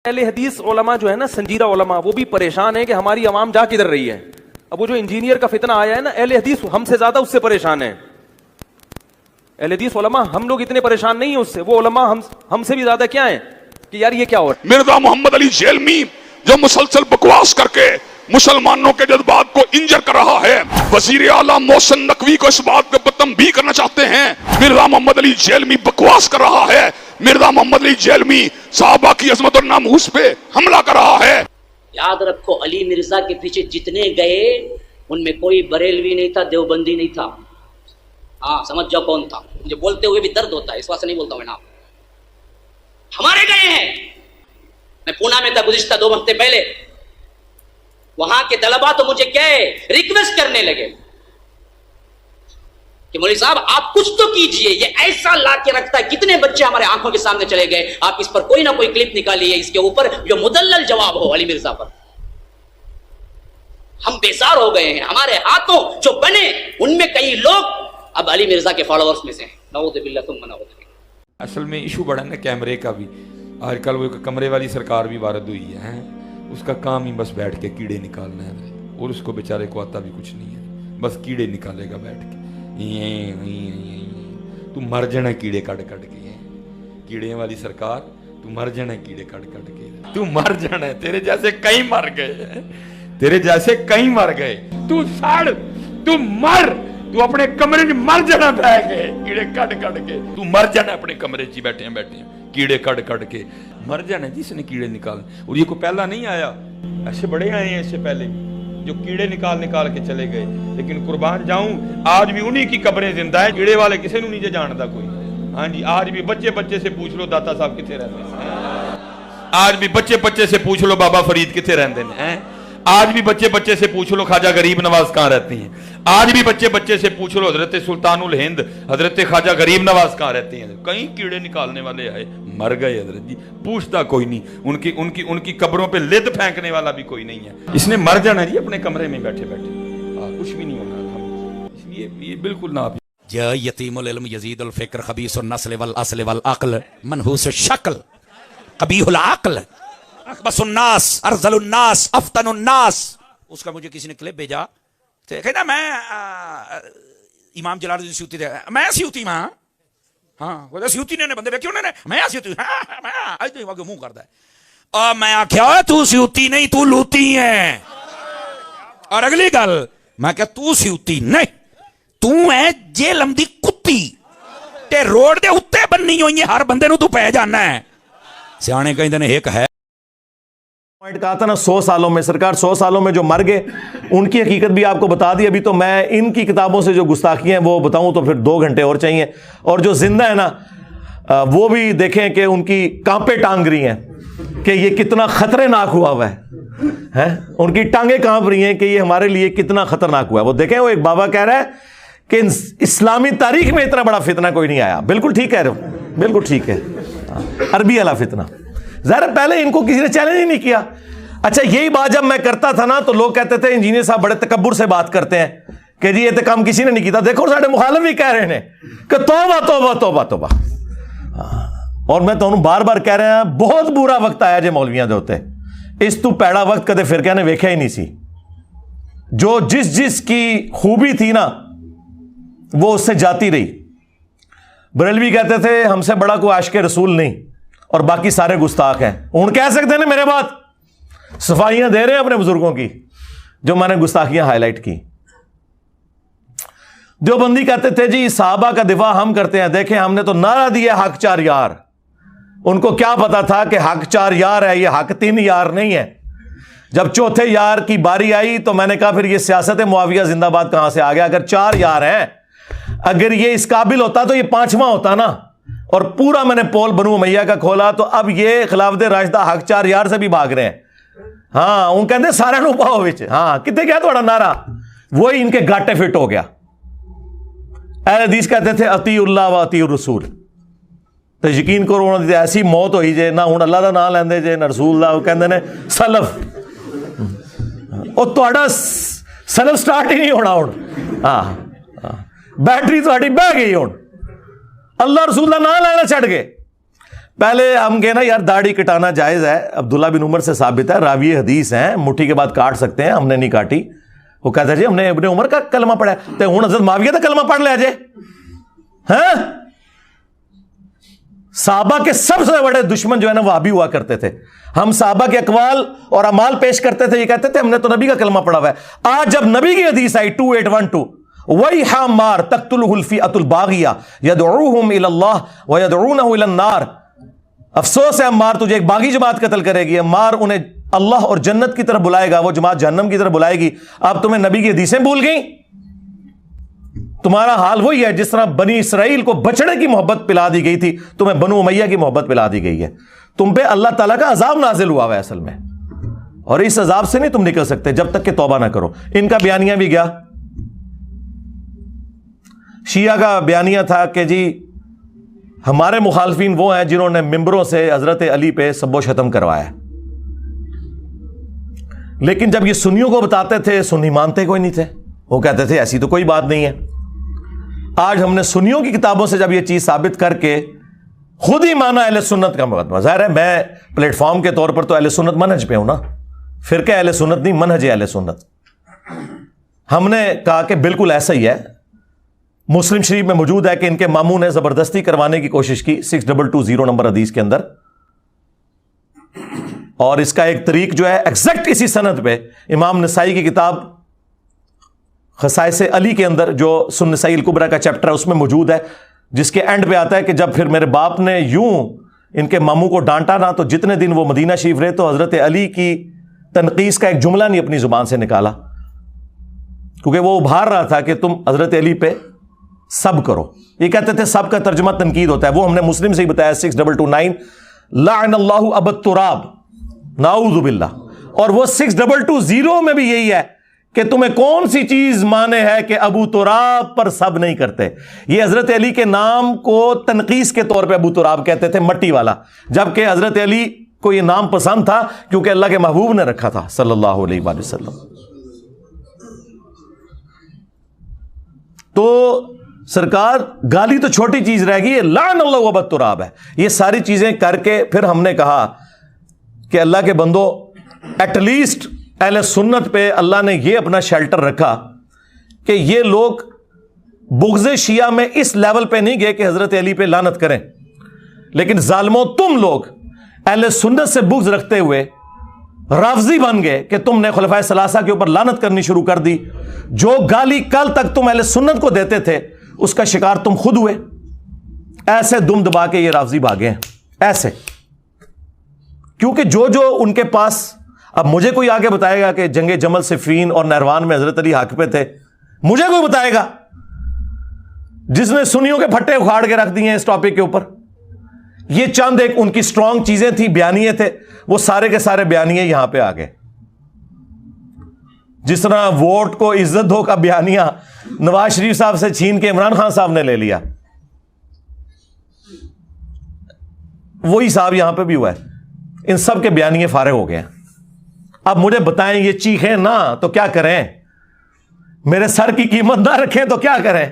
اہل حدیث علماء جو ہے نا، سنجیدہ علماء، وہ بھی پریشان ہیں کہ ہماری عوام جا کدھر رہی ہے. اب وہ جو انجینئر کا فتنہ آیا ہے نا، اہل حدیث ہم سے زیادہ اس سے پریشان ہیں. اہل حدیث علماء ہم لوگ اتنے پریشان نہیں ہیں اس سے، وہ علماء ہم سے بھی زیادہ کیا ہیں کہ یار یہ کیا ہو رہا ہے. مرزا محمد علی جیلمی جو مسلسل بکواس کر کے مسلمانوں کے جذبات کو انجر کر رہا ہے، وزیر اعلیٰ محسن نقوی کو اس بات پہ تنبیہ کرنا چاہتے ہیں. مرزا محمد علی جیلمی بکواس کر رہا ہے. مرزا محمد علی جیلمی صحابہ کی عظمت اور ناموس پہ حملہ کر رہا ہے. یاد رکھو، علی مرزا کے پیچھے جتنے گئے ان میں کوئی بریلوی نہیں تھا، دیوبندی نہیں تھا. ہاں سمجھ جاؤ کون تھا. مجھے بولتے ہوئے بھی درد ہوتا ہے، اس واسطے سے نہیں بولتا ہوں میں نام. ہمارے گئے ہیں. میں پونا میں تھا گزشتہ 2 ہفتے پہلے. وہاں کے طلباء تو مجھے کہے ریکویسٹ کرنے لگے کہ مولوی صاحب آپ کچھ تو کیجئے، یہ ایسا لا کے رکھتا ہے. کتنے بچے ہمارے آنکھوں کے سامنے چلے گئے. آپ اس پر کوئی نہ کوئی کلپ نکالیے اس کے اوپر جو مدلل جواب ہو علی مرزا پر. ہم بیزار ہو گئے ہیں. ہمارے ہاتھوں جو بنے ان میں کئی لوگ اب علی مرزا کے فالوورز میں سے ہیں. نعوذ باللہ ثم نعوذ باللہ. اصل میں ایشو بڑا نا کیمرے کا بھی. آج کل وہ کمرے والی سرکار بھی وارد ہوئی ہے. اس کا کام ہی بس بیٹھ کے کیڑے نکالنا ہے، اور اس کو بیچارے کو آتا بھی کچھ نہیں ہے، بس کیڑے نکالے گا بیٹھ کے. تو مر جانا کیڑے کٹ کٹ کے. کیڑے والی سرکار تو مر جانا کیڑے کٹ کٹ کے. تو مر جانا ہے. تیرے جیسے کئی مر گئے، تیرے جیسے کئی مر گئے. تو سڑ، تو مر، تو اپنے کمرے میں مر جانا بہ گئے کیڑے کٹ کٹ کے. تو مر جانا اپنے کمرے چ بیٹھے ہیں کیڑے کٹ کٹ کے. مر جانا جس نے کیڑے نکال. اور یہ کو پہلا نہیں آیا، ایسے بڑے آئے ہیں اس سے پہلے جو کیڑے نکال کے چلے گئے. لیکن قربان جاؤں آج بھی انہی کی قبریں زندہ ہیں. کیڑے والے کسی نو نہیں جانتا کوئی. ہاں جی، آج بھی بچے سے پوچھ لو داتا صاحب کتنے رہتے ہیں. آج بھی بچے سے پوچھ لو بابا فرید کتنے رہتے ہیں. آج بھی بچے سے پوچھ لو خواجہ غریب نواز کہاں رہتی ہیں. آج بھی بچے سے پوچھ لو حضرت سلطان الہند حضرت خواجہ غریب نواز کہاں رہتی ہیں. کئی کیڑے نکالنے والے آئے، مر گئے حضرت جی. پوچھتا کوئی نہیں. ان کی قبروں پہ لد پھینکنے والا بھی کوئی نہیں ہے. اس نے مر جانا جی اپنے کمرے میں بیٹھے کچھ بھی نہیں ہونا. اس لیے یہ بالکل نہ. یا یتیم العلم یزید الفکر خبیث النسل والاصل والعقل منحوس الشکل قبیح العقل اخبث الناس ارذل الناس افتن الناس. اس کا مجھے کسی نے کلپ بھیجا، کہنا میں امام جلال الدین سیوطی دے میں سیوطی ماں. ہاں وہ سیوطی نے بندے ویکھے انہوں نے میں سیوطی میں اج نہیں واگے منہ کردا ہے. اور میں آکھیا تو سیوطی نہیں تو لوتی ہے. اور اگلی گل میں کہ تو سیوطی نہیں، تو ہے جیلم دی کتی تے روڈ دے اتے بننی ہوئی ہے. ہر بندے نو تو پہ جانا ہے. سیانے کہیں دنے ایک ہے پوائنٹ کہا تھا نا 100 سالوں میں. سرکار 100 سالوں میں جو مر گئے ان کی حقیقت بھی آپ کو بتا دی. ابھی تو میں ان کی کتابوں سے جو گستاخیاں ہیں وہ بتاؤں تو پھر 2 گھنٹے اور چاہیے. اور جو زندہ ہے نا وہ بھی دیکھیں کہ ان کی کانپیں ٹانگ رہی ہیں کہ یہ کتنا خطرناک ہوا ہے. ان کی ٹانگیں کانپ رہی ہیں کہ یہ ہمارے لیے کتنا خطرناک ہوا ہے. وہ دیکھیں وہ ایک بابا کہہ رہا ہے کہ اسلامی تاریخ میں اتنا بڑا فتنہ کوئی نہیں آیا. بالکل ٹھیک کہہ رہے ہو، بالکل ٹھیک ہے. عربی والا فتنہ ظاہر پہلے ان کو کسی نے چیلنج ہی نہیں کیا. اچھا یہی بات جب میں کرتا تھا نا تو لوگ کہتے تھے انجینئر صاحب بڑے تکبر سے بات کرتے ہیں کہ جی یہ تو کام کسی نے نہیں کیا. دیکھو ساڈے مخالف بھی کہہ رہے ہیں کہ توبہ توبہ توبہ توبہ. اور میں تو بار بار کہہ رہا ہوں بہت برا وقت آیا جے مولویاں دے ہوتے. اس تو پیڑا وقت کدے فرقے نے ویکھیا ہی نہیں سی. جو جس کی خوبی تھی نا وہ اس سے جاتی رہی. بریلوی کہتے تھے ہم سے بڑا کوئی عاشق رسول نہیں اور باقی سارے گستاخ ہیں. ہوں کہہ سکتے ہیں نا میرے بات صفائیاں دے رہے ہیں اپنے بزرگوں کی جو میں نے گستاخیاں ہائی لائٹ کی. دیوبندی کہتے تھے جی صحابہ کا دفاع ہم کرتے ہیں. دیکھیں ہم نے تو نعرہ دیا حق 4 یار. ان کو کیا پتا تھا کہ حق 4 یار ہے، یہ حق 3 یار نہیں ہے. جب چوتھے یار کی باری آئی تو میں نے کہا پھر یہ سیاست معاویہ زندہ باد کہاں سے آ گیا. اگر 4 یار ہیں، اگر یہ اس قابل ہوتا تو یہ 5واں ہوتا نا. اور پورا میں نے پول بنو امیہ کا کھولا تو اب یہ خلافت راشدہ حق 4 یار سے بھی بھاگ رہے ہیں. ہاں ان کہتے سارے نو پاؤ وچ. ہاں کتنے کیا تھوڑا نعرہ وہی ان کے گاٹے فٹ ہو گیا. اہل حدیث کہتے تھے اطیع اللہ و اطیع الرسول. تو یقین کرو انہوں نے ایسی موت ہوئی جے نہ ہوں اللہ دا نام لیندے جے نہ رسول اللہ. وہ کہندے نے سلف اور تہاڈا سلف سٹارٹ ہی نہیں ہونا. ہوں ہاں بیٹری تہاڈی بہ گئی. ہوں اللہ رسول دا نام لینا چھڈ گئے. پہلے ہم کہنا یار داڑھی کٹانا جائز ہے، عبداللہ بن عمر سے ثابت ہے، راوی حدیث ہیں، مٹھی کے بعد کاٹ سکتے ہیں، ہم نے نہیں کاٹی. وہ کہتا ہے جی ہم نے ابن عمر کا کلمہ پڑھا ہے، تو ہوں حضرت معاویہ کا کلمہ پڑھ لیا جائے. ہاں صحابہ کے سب سے بڑے دشمن جو ہے نا وہابی ہوا کرتے تھے. ہم صحابہ کے اقوال اور اعمال پیش کرتے تھے، یہ کہتے تھے ہم نے تو نبی کا کلمہ پڑھا ہوا ہے. آج جب نبی کی حدیث آئی 2812 وَيْحَ عَمَّارَ تَقْتُلُهُ الْفِئَةُ الْبَاغِيَةُ يَدْعُوهُمْ إِلَى اللَّهِ وَيَدْعُونَهُ إِلَى النَّارِ، افسوس ہے عمار تجھے ایک باغی جماعت قتل کرے گی، عمار انہیں اللہ اور جنت کی طرف بلائے گا، وہ جماعت جہنم کی طرف بلائے گی. اب تمہیں نبی کی حدیثیں بھول گئیں؟ تمہارا حال وہی ہے جس طرح بنی اسرائیل کو بچڑے کی محبت پلا دی گئی تھی، تمہیں بنو امیہ کی محبت پلا دی گئی ہے. تم پہ اللہ تعالیٰ کا عذاب نازل ہوا ہے اصل میں، اور اس عذاب سے نہیں تم نکل سکتے جب تک کہ توبہ نہ کرو. ان کا بیانیہ بھی گیا. شیعہ کا بیانیہ تھا کہ جی ہمارے مخالفین وہ ہیں جنہوں نے ممبروں سے حضرت علی پہ سب و شتم کروایا. لیکن جب یہ سنیوں کو بتاتے تھے سنی مانتے کوئی نہیں تھے، وہ کہتے تھے ایسی تو کوئی بات نہیں ہے. آج ہم نے سنیوں کی کتابوں سے جب یہ چیز ثابت کر کے خود ہی مانا اہل سنت کا مقدمہ. ظاہر ہے میں پلیٹ فارم کے طور پر تو اہل سنت منہج پہ ہوں نا، فرقہ اہل سنت نہیں، منہج اہل سنت. ہم نے کہا کہ بالکل ایسا ہی ہے. مسلم شریف میں موجود ہے کہ ان کے ماموں نے زبردستی کروانے کی کوشش کی 6220 نمبر حدیث کے اندر، اور اس کا ایک طریق جو ہے ایگزیکٹ اسی سند پہ امام نسائی کی کتاب خصائص علی کے اندر جو سنن نسائی الکبریٰ کا چیپٹر ہے اس میں موجود ہے، جس کے اینڈ پہ آتا ہے کہ جب پھر میرے باپ نے یوں ان کے ماموں کو ڈانٹا نا تو جتنے دن وہ مدینہ شریف رہے تو حضرت علی کی تنقیص کا ایک جملہ نہیں اپنی زبان سے نکالا، کیونکہ وہ ابھار رہا تھا کہ تم حضرت علی پہ سب کرو. یہ کہتے تھے سب کا ترجمہ تنقید ہوتا ہے، وہ ہم نے مسلم سے ہی بتایا 6229 لعن اللہ ابا التراب نعوذ باللہ. اور وہ 6220 میں بھی یہی ہے کہ تمہیں کون سی چیز مانے ہے کہ ابو تراب پر سب نہیں کرتے. یہ حضرت علی کے نام کو تنقیص کے طور پہ ابو تراب کہتے تھے، مٹی والا، جبکہ حضرت علی کو یہ نام پسند تھا کیونکہ اللہ کے محبوب نے رکھا تھا صلی اللہ علیہ وآلہ وسلم. تو سرکار گالی تو چھوٹی چیز رہ گئی، لعن اللہ ابا التراب ہے. یہ ساری چیزیں کر کے پھر ہم نے کہا کہ اللہ کے بندو ایٹ لیسٹ اہل سنت پہ اللہ نے یہ اپنا شیلٹر رکھا کہ یہ لوگ بغض شیعہ میں اس لیول پہ نہیں گئے کہ حضرت علی پہ لعنت کریں، لیکن ظالموں تم لوگ اہل سنت سے بغض رکھتے ہوئے رافضی بن گئے کہ تم نے خلفائے ثلاثہ کے اوپر لعنت کرنی شروع کر دی. جو گالی کل تک تم اہل سنت کو دیتے تھے اس کا شکار تم خود ہوئے. ایسے دم دبا کے یہ رافضی بھاگے ہیں ایسے، کیونکہ جو ان کے پاس، اب مجھے کوئی آگے بتائے گا کہ جنگ جمل صفین اور نہروان میں حضرت علی حق پہ تھے؟ مجھے کوئی بتائے گا جس نے سنیوں کے پھٹے اکھاڑ کے رکھ دیے ہیں اس ٹاپک کے اوپر؟ یہ چند ایک ان کی سٹرونگ چیزیں تھیں، بیانیے تھے، وہ سارے کے سارے بیانیے یہاں پہ آ گئے. جس طرح ووٹ کو عزت دو کا بیانیہ نواز شریف صاحب سے چھین کے عمران خان صاحب نے لے لیا، وہی صاحب یہاں پہ بھی ہوا ہے. ان سب کے بیانیے فارغ ہو گئے ہیں. اب مجھے بتائیں یہ چیخیں نہ تو کیا کریں؟ میرے سر کی قیمت نہ رکھیں تو کیا کریں؟